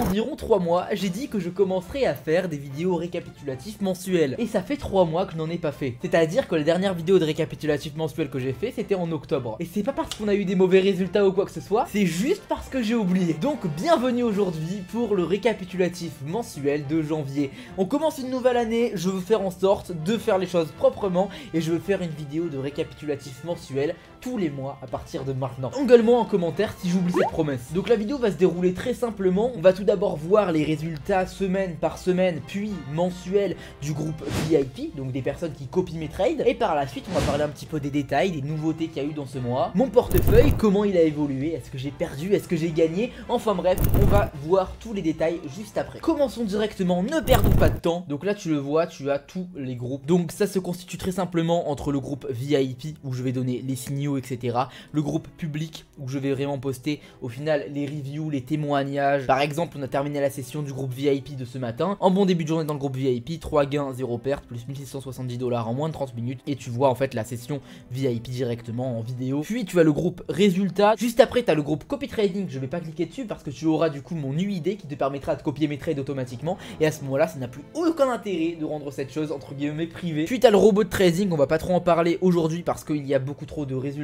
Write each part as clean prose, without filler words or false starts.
environ 3 mois, j'ai dit que je commencerais à faire des vidéos récapitulatives mensuelles. Et ça fait 3 mois que je n'en ai pas fait. C'est-à-dire que la dernière vidéo de récapitulatif mensuel que j'ai fait, c'était en octobre. Et c'est pas parce qu'on a eu des mauvais résultats ou quoi que ce soit, c'est juste parce que j'ai oublié. Donc bienvenue aujourd'hui pour le récapitulatif mensuel de janvier. On commence une nouvelle année, je veux faire en sorte de faire les choses proprement et je veux faire une vidéo de récapitulatif mensuel tous les mois à partir de maintenant. Engueule-moi en commentaire si j'oublie cette promesse. Donc la vidéo va se dérouler très simplement. On va tout d'abord voir les résultats semaine par semaine puis mensuel du groupe VIP, donc des personnes qui copient mes trades. Et par la suite on va parler un petit peu des détails, des nouveautés qu'il y a eu dans ce mois, mon portefeuille, comment il a évolué, est-ce que j'ai perdu, est-ce que j'ai gagné, enfin bref, on va voir tous les détails juste après. Commençons directement, ne perdons pas de temps. Donc là tu le vois, tu as tous les groupes. Donc ça se constitue très simplement entre le groupe VIP où je vais donner les signaux etc, le groupe public où je vais vraiment poster au final les reviews, les témoignages. Par exemple on a terminé la session du groupe VIP de ce matin, en bon début de journée dans le groupe VIP, 3 gains 0 perte, plus 1670 $ en moins de 30 minutes et tu vois en fait la session VIP directement en vidéo. Puis tu as le groupe résultats, juste après tu as le groupe copy trading, je vais pas cliquer dessus parce que tu auras du coup mon UID qui te permettra de copier mes trades automatiquement et à ce moment là ça n'a plus aucun intérêt de rendre cette chose entre guillemets privée. Puis tu as le robot de trading, on va pas trop en parler aujourd'hui parce qu'il y a beaucoup trop de résultats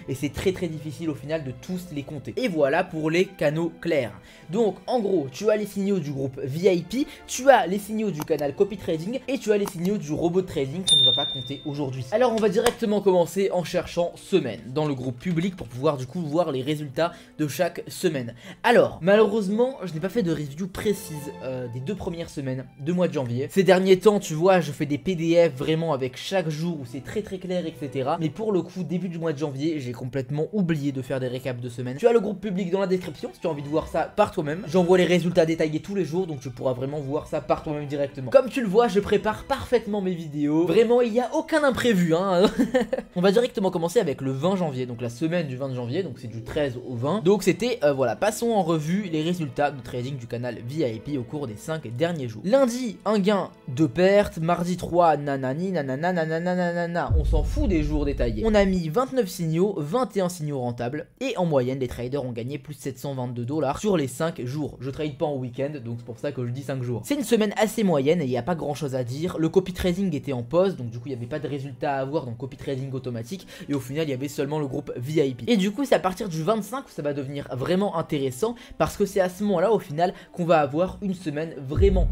et c'est très difficile au final de tous les compter. Et voilà pour les canaux clairs. Donc en gros tu as les signaux du groupe VIP, tu as les signaux du canal copy trading et tu as les signaux du robot de trading qu'on ne va pas compter aujourd'hui. Alors on va directement commencer en cherchant semaine dans le groupe public pour pouvoir du coup voir les résultats de chaque semaine. Alors malheureusement je n'ai pas fait de review précise des 2 premières semaines de mois de janvier. Ces derniers temps tu vois je fais des PDF vraiment avec chaque jour où c'est très clair etc. Mais pour le coup début du mois de janvier j'ai complètement oublié de faire des récaps de semaine. Tu as le groupe public dans la description si tu as envie de voir ça par toi-même. J'envoie les résultats détaillés tous les jours donc tu pourras vraiment voir ça par toi-même directement. Comme tu le vois je prépare parfaitement mes vidéos. Vraiment il n'y a aucun imprévu hein. On va directement commencer avec le 20 janvier, donc la semaine du 20 janvier, donc c'est du 13 au 20. Donc c'était voilà, passons en revue les résultats de trading du canal VIP au cours des 5 derniers jours. Lundi 1 gain 2 pertes, mardi 3 nanani nanana nanana nanana, on s'en fout des jours détaillés. On a mis 29 signaux, 21 signaux rentables et en moyenne les traders ont gagné plus de 722 $ sur les 5 jours. Je trade pas en week-end donc c'est pour ça que je dis 5 jours. C'est une semaine assez moyenne et il n'y a pas grand chose à dire. Le copy trading était en pause donc du coup il n'y avait pas de résultats à avoir dans le copy trading automatique et au final il y avait seulement le groupe VIP. Et du coup c'est à partir du 25 où ça va devenir vraiment intéressant parce que c'est à ce moment là au final qu'on va avoir une semaine vraiment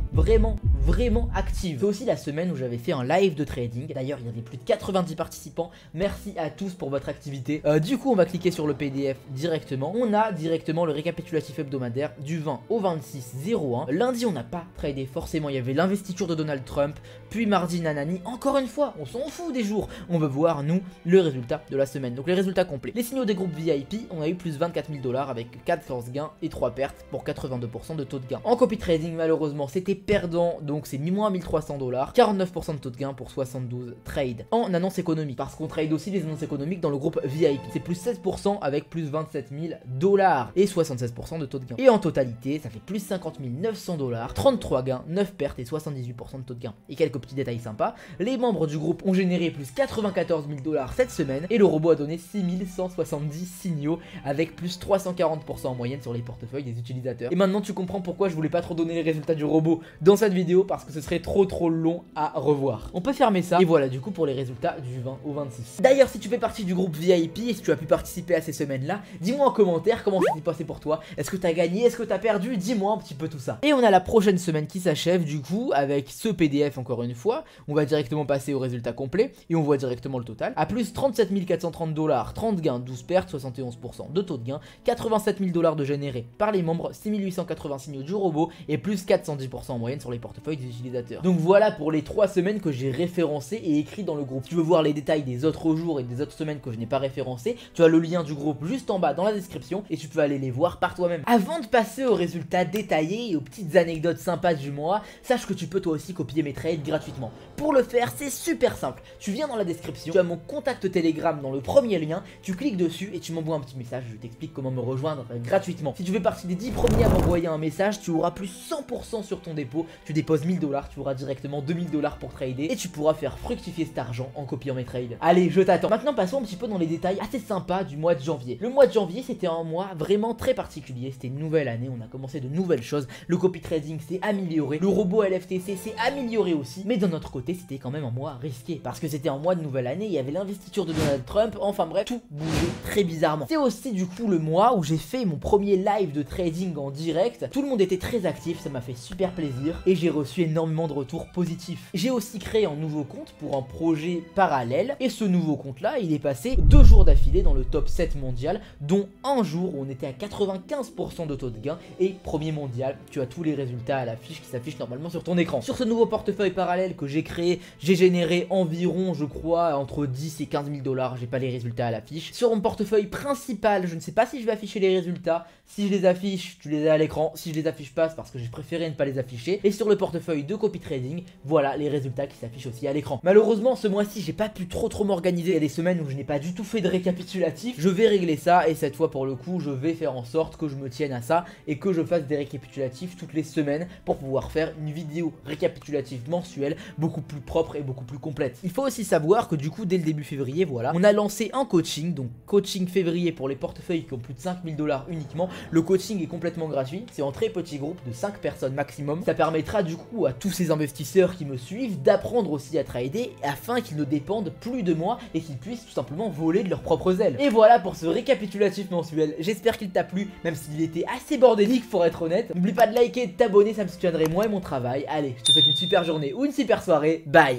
active. C'est aussi la semaine où j'avais fait un live de trading. D'ailleurs il y avait plus de 90 participants. Merci à tous pour votre activité. Du coup on va cliquer sur le PDF directement. On a directement le récapitulatif hebdomadaire du 20 au 26/01. Lundi on n'a pas tradé forcément, il y avait l'investiture de Donald Trump. Puis mardi nanani, encore une fois on s'en fout des jours. On veut voir nous le résultat de la semaine. Donc les résultats complets. Les signaux des groupes VIP, on a eu plus 24 000 $ avec 4 force gains et 3 pertes pour 82% de taux de gain. En copy trading malheureusement c'était perdant donc c'est moins 1300 $, 49% de taux de gain pour 72 trades. En annonce économique parce qu'on trade aussi les annonces économiques dans le groupe VIP. C'est plus 16% avec plus 27 000 $ et 76% de taux de gain. Et en totalité ça fait plus 50 900 $, 33 gains, 9 pertes et 78% de taux de gain. Et quelques petits détails sympas, les membres du groupe ont généré plus 94 000 $ cette semaine et le robot a donné 6170 signaux avec plus 340% en moyenne sur les portefeuilles des utilisateurs. Et maintenant tu comprends pourquoi je voulais pas trop donner les résultats du robot dans cette vidéo parce que ce serait trop long à revoir. On peut fermer ça et voilà du coup pour les résultats du 20 au 26. D'ailleurs si tu fais partie du groupe VIP et si tu as pu participer à ces semaines là, dis-moi en commentaire comment ça s'est passé pour toi. Est-ce que t'as gagné, est-ce que t'as perdu, dis-moi un petit peu tout ça. Et on a la prochaine semaine qui s'achève du coup avec ce PDF encore une fois. On va directement passer au résultat complet et on voit directement le total. À plus 37 430 $, 30 gains, 12 pertes, 71% de taux de gain, 87 000 $ de générés par les membres, 6880 signaux du robot et plus 410% en moyenne sur les portefeuilles des utilisateurs. Donc voilà pour les 3 semaines que j'ai référencées et écrit dans le groupe. Si tu veux voir les détails des autres jours et des autres semaines que je n'ai pas référencées, tu as le lien du groupe juste en bas dans la description et tu peux aller les voir par toi-même. Avant de passer aux résultats détaillés et aux petites anecdotes sympas du mois, sache que tu peux toi aussi copier mes trades gratuitement. Pour le faire, c'est super simple. Tu viens dans la description, tu as mon contact Telegram dans le premier lien, tu cliques dessus et tu m'envoies un petit message, je t'explique comment me rejoindre gratuitement. Si tu fais partie des 10 premiers à m'envoyer un message, tu auras plus 100% sur ton dépôt, tu déposes 1000 $, tu auras directement 2000 $ pour trader et tu pourras faire fructifier cet argent en copiant mes trades. Allez, je t'attends. Maintenant passons un petit peu dans les détails assez sympas du mois de janvier. Le mois de janvier c'était un mois vraiment très particulier, c'était une nouvelle année, on a commencé commencé de nouvelles choses, le copy trading s'est amélioré, le robot LFTC s'est amélioré aussi, mais d'un autre côté c'était quand même un mois risqué, parce que c'était un mois de nouvelle année, il y avait l'investiture de Donald Trump, enfin bref, tout bougeait très bizarrement. C'est aussi du coup le mois où j'ai fait mon premier live de trading en direct, tout le monde était très actif, ça m'a fait super plaisir, et j'ai reçu énormément de retours positifs. J'ai aussi créé un nouveau compte pour un projet parallèle, et ce nouveau compte là, il est passé 2 jours d'affilée dans le top 7 mondial, dont un jour où on était à 95% de taux de gain, et premier mondial, tu as tous les résultats à l'affiche qui s'affichent normalement sur ton écran. Sur ce nouveau portefeuille parallèle que j'ai créé, j'ai généré environ, je crois, entre 10 et 15 000 $, j'ai pas les résultats à l'affiche. Sur mon portefeuille principal, je ne sais pas si je vais afficher les résultats, si je les affiche, tu les as à l'écran, si je les affiche pas, c'est parce que j'ai préféré ne pas les afficher. Et sur le portefeuille de copy trading, voilà les résultats qui s'affichent aussi à l'écran. Malheureusement, ce mois-ci, j'ai pas pu trop m'organiser. Il y a des semaines où je n'ai pas du tout fait de récapitulatif. Je vais régler ça, et cette fois pour le coup, je vais faire en sorte que je me tienne à ça et que je fasse des récapitulatifs toutes les semaines pour pouvoir faire une vidéo récapitulative mensuelle beaucoup plus propre et beaucoup plus complète. Il faut aussi savoir que du coup, dès le début février, voilà, on a lancé un coaching, donc coaching février pour les portefeuilles qui ont plus de 5 000 $ uniquement. Le coaching est complètement gratuit, c'est en très petit groupe de 5 personnes maximum. Ça permettra du coup à tous ces investisseurs qui me suivent d'apprendre aussi à trader afin qu'ils ne dépendent plus de moi et qu'ils puissent tout simplement voler de leurs propres ailes. Et voilà pour ce récapitulatif mensuel, j'espère qu'il t'a plu, même s'il était assez bordélique pour être honnête. N'oublie pas de liker et de t'abonner, ça me soutiendrait moi et mon travail. Allez, je te souhaite une super journée ou une super soirée, bye.